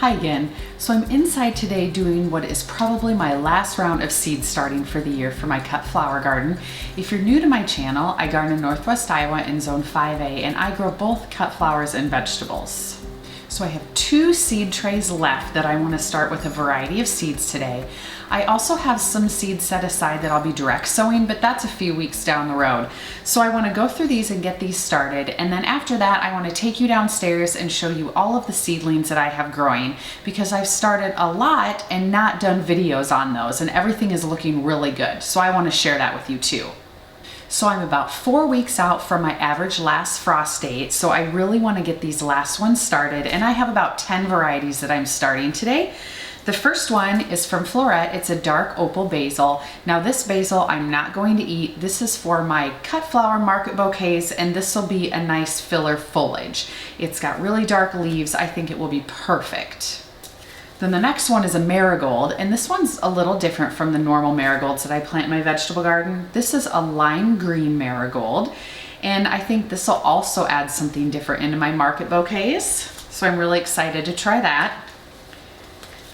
Hi again. So I'm inside today doing what is probably my last round of seed starting for the year for my cut flower garden. If you're new to my channel, I garden in Northwest Iowa in Zone 5A and I grow both cut flowers and vegetables. So I have 2 seed trays left that I want to start with a variety of seeds today. I also have some seeds set aside that I'll be direct sowing, but that's a few weeks down the road. So I want to go through these and get these started. And then after that, I want to take you downstairs and show you all of the seedlings that I have growing, because I've started a lot and not done videos on those, and everything is looking really good. So I want to share that with you too. So I'm about 4 weeks out from my average last frost date, so I really want to get these last ones started, and I have about 10 varieties that I'm starting today. The first one is from Floret. It's a dark opal basil. Now this basil I'm not going to eat. This is for my cut flower market bouquets, and this will be a nice filler foliage. It's got really dark leaves. I think it will be perfect. Then the next one is a marigold, and this one's a little different from the normal marigolds that I plant in my vegetable garden. This is a lime green marigold, and I think this will also add something different into my market bouquets. So I'm really excited to try that.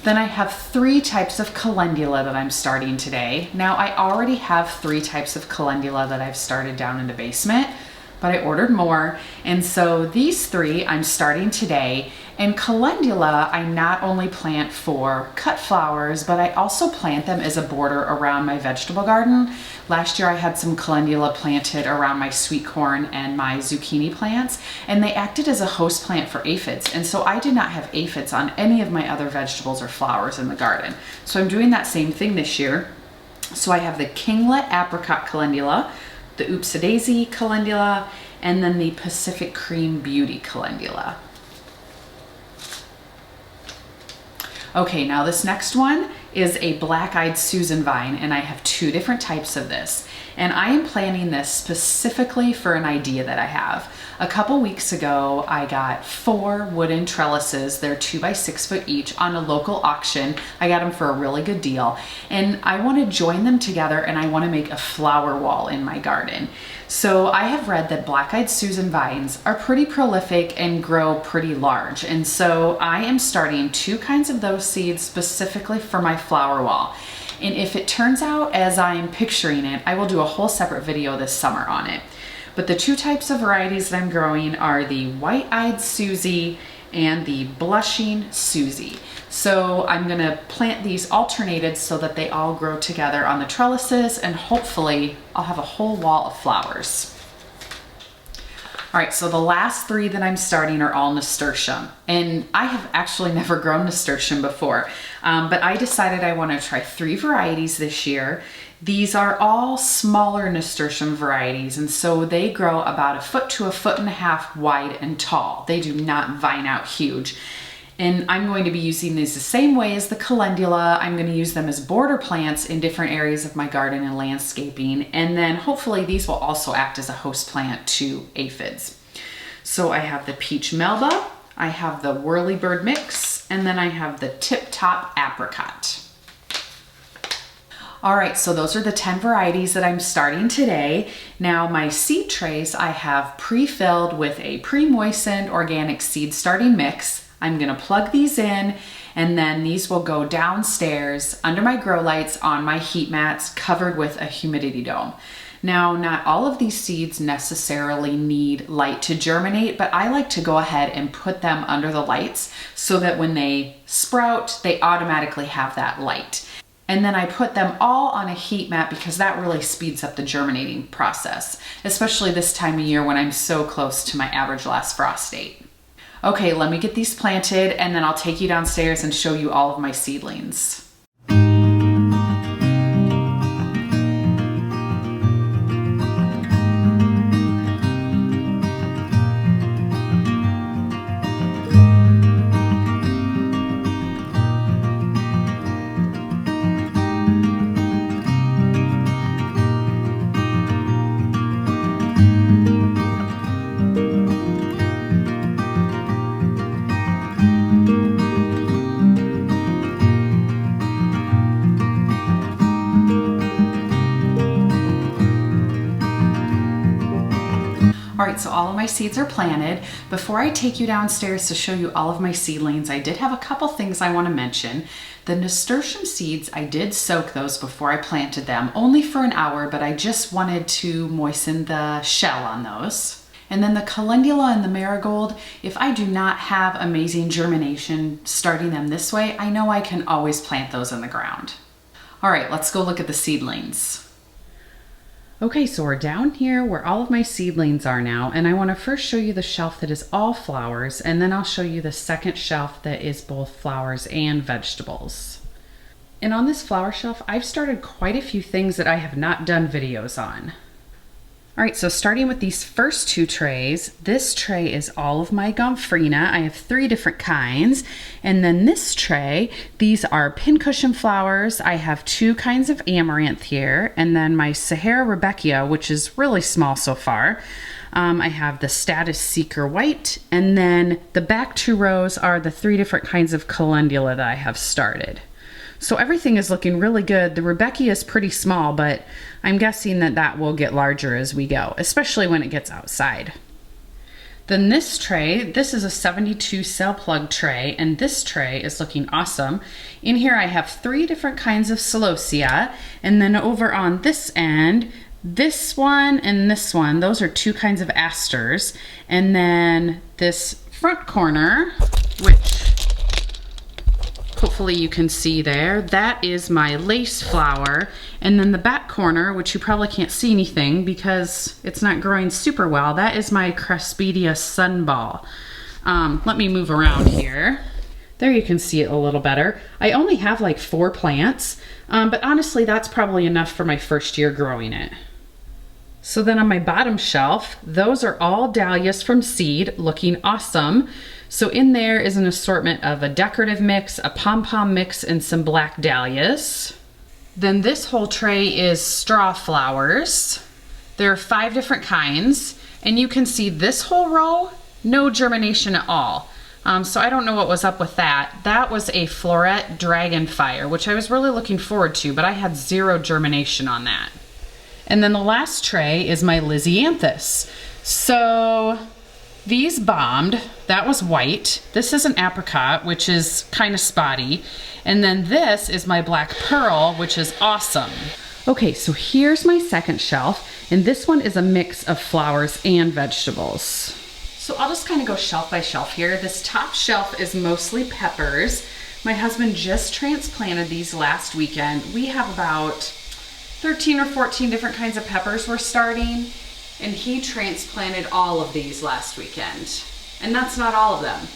Then I have 3 types of calendula that I'm starting today. Now I already have 3 types of calendula that I've started down in the basement, but I ordered more. And so these 3 I'm starting today. And calendula I not only plant for cut flowers, but I also plant them as a border around my vegetable garden. Last year I had some calendula planted around my sweet corn and my zucchini plants, and they acted as a host plant for aphids. And so I did not have aphids on any of my other vegetables or flowers in the garden. So I'm doing that same thing this year. So I have the kinglet apricot calendula, the Oopsie-daisy calendula, and then the Pacific Cream Beauty calendula. Okay, now this next one is a black-eyed Susan vine, and I have 2 different types of this. And I am planting this specifically for an idea that I have. A couple weeks ago, I got 4 wooden trellises. They're 2 by 6 foot each on a local auction. I got them for a really good deal. And I want to join them together, and I want to make a flower wall in my garden. So I have read that black-eyed Susan vines are pretty prolific and grow pretty large. And so I am starting 2 kinds of those seeds specifically for my flower wall. And if it turns out as I'm picturing it, I will do a whole separate video this summer on it. But the 2 types of varieties that I'm growing are the white-eyed Susie and the blushing Susie. So I'm gonna plant these alternated so that they all grow together on the trellises, and hopefully I'll have a whole wall of flowers. All right, so the last 3 that I'm starting are all Nasturtium. And I have actually never grown Nasturtium before, but I decided I wanna try 3 varieties this year. These are all smaller Nasturtium varieties, and so they grow about 1 foot to 1.5 feet wide and tall. They do not vine out huge. And I'm going to be using these the same way as the calendula. I'm going to use them as border plants in different areas of my garden and landscaping. And then hopefully these will also act as a host plant to aphids. So I have the peach melba, I have the whirlybird mix, and then I have the tip top apricot. All right, so those are the 10 varieties that I'm starting today. Now my seed trays I have pre-filled with a pre-moistened organic seed starting mix. I'm gonna plug these in, and then these will go downstairs under my grow lights on my heat mats covered with a humidity dome. Now, not all of these seeds necessarily need light to germinate, but I like to go ahead and put them under the lights so that when they sprout, they automatically have that light. And then I put them all on a heat mat because that really speeds up the germinating process, especially this time of year when I'm so close to my average last frost date. Okay, let me get these planted, and then I'll take you downstairs and show you all of my seedlings. right, so all of my seeds are planted. Before I take you downstairs to show you all of my seedlings, I did have a couple things I want to mention. The nasturtium seeds, I did soak those before I planted them, only for an hour, but I just wanted to moisten the shell on those. And then the calendula and the marigold, if I do not have amazing germination starting them this way, I know I can always plant those in the ground. All right, let's go look at the seedlings. Okay, so we're down here where all of my seedlings are now, and I want to first show you the shelf that is all flowers, and then I'll show you the second shelf that is both flowers and vegetables. And on this flower shelf, I've started quite a few things that I have not done videos on. All right, so starting with these first two trays, this tray is all of my gomphrena. I have 3 different kinds. And then this tray, these are pincushion flowers. I have 2 kinds of amaranth here. And then my Sahara Rebecca, which is really small so far. I have the Status Seeker White. And then the back 2 rows are the 3 different kinds of calendula that I have started. So everything is looking really good. The Rebecca is pretty small, but I'm guessing that that will get larger as we go, especially when it gets outside. Then this tray, this is a 72 cell plug tray, and this tray is looking awesome. In here I have 3 different kinds of celosia, and then over on this end, this one and this one, those are 2 kinds of asters. And then this front corner, which hopefully you can see there, that is my lace flower. And then the back corner, which you probably can't see anything because it's not growing super well, that is my Craspedia sunball. Let me move around here. There you can see it a little better. I only have like 4 plants, but honestly that's probably enough for my first year growing it. So then on my bottom shelf, those are all dahlias from seed, looking awesome. So in there is an assortment of a decorative mix, a pom-pom mix, and some black dahlias. Then this whole tray is straw flowers. There are 5 different kinds, and you can see this whole row, no germination at all. So I don't know what was up with that. That was a Floret Dragonfire, which I was really looking forward to, but I had 0 germination on that. And then the last tray is my Lisianthus. So these bombed. That was white. This is an apricot, which is kind of spotty. And then this is my black pearl, which is awesome. Okay, so here's my second shelf, and this one is a mix of flowers and vegetables. So I'll just kind of go shelf by shelf here. This top shelf is mostly peppers. My husband just transplanted these last weekend. We have about 13 or 14 different kinds of peppers we're starting, and he transplanted all of these last weekend. And that's not all of them.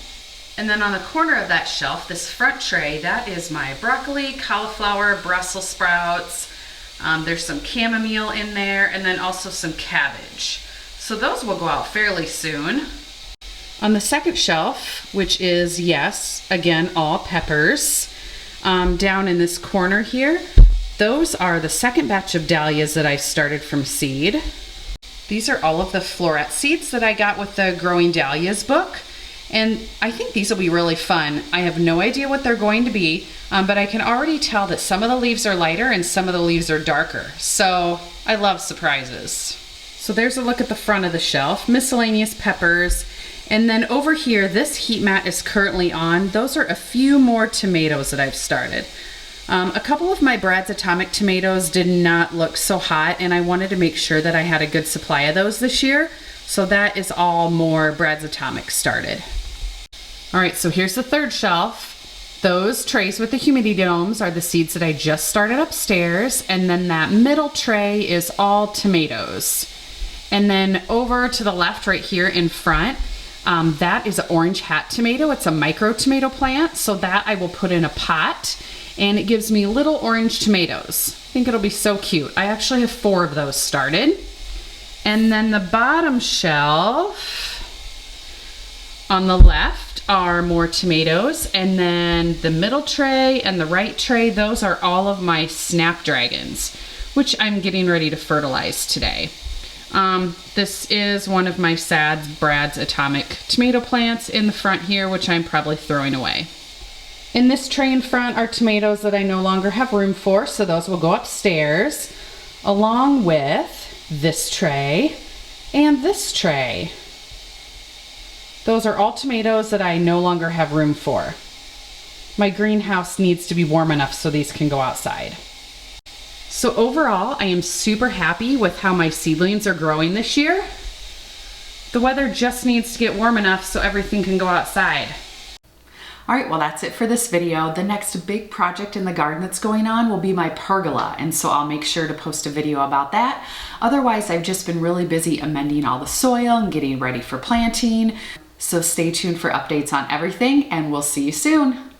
And then on the corner of that shelf, this front tray, that is my broccoli, cauliflower, Brussels sprouts. There's some chamomile in there, and then also some cabbage. So those will go out fairly soon. On the second shelf, which is, yes, again, all peppers, down in this corner here, those are the second batch of dahlias that I started from seed. These are all of the floret seeds that I got with the Growing Dahlias book. And I think these will be really fun. I have no idea what they're going to be, but I can already tell that some of the leaves are lighter and some of the leaves are darker. So I love surprises. So there's a look at the front of the shelf, miscellaneous peppers. And then over here, this heat mat is currently on. Those are a few more tomatoes that I've started. A couple of my Brad's Atomic tomatoes did not look so hot, and I wanted to make sure that I had a good supply of those this year. So that is all more Brad's Atomic started. All right, so here's the third shelf. Those trays with the humidity domes are the seeds that I just started upstairs, and then that middle tray is all tomatoes. And then over to the left right here in front, that is an orange hat tomato. It's a micro tomato plant, so that I will put in a pot, and it gives me little orange tomatoes. I think it'll be so cute. I actually have 4 of those started. And then the bottom shelf on the left are more tomatoes, and then the middle tray and the right tray, those are all of my snapdragons, which I'm getting ready to fertilize today. This is one of my Brad's Atomic tomato plants in the front here, which I'm probably throwing away. In this tray in front are tomatoes that I no longer have room for, so those will go upstairs, along with this tray. And this tray. Those are all tomatoes that I no longer have room for. My greenhouse needs to be warm enough so these can go outside. So overall, I am super happy with how my seedlings are growing this year. The weather just needs to get warm enough so everything can go outside. All right, well, that's it for this video. The next big project in the garden that's going on will be my pergola, and so I'll make sure to post a video about that. Otherwise, I've just been really busy amending all the soil and getting ready for planting. So stay tuned for updates on everything, and we'll see you soon.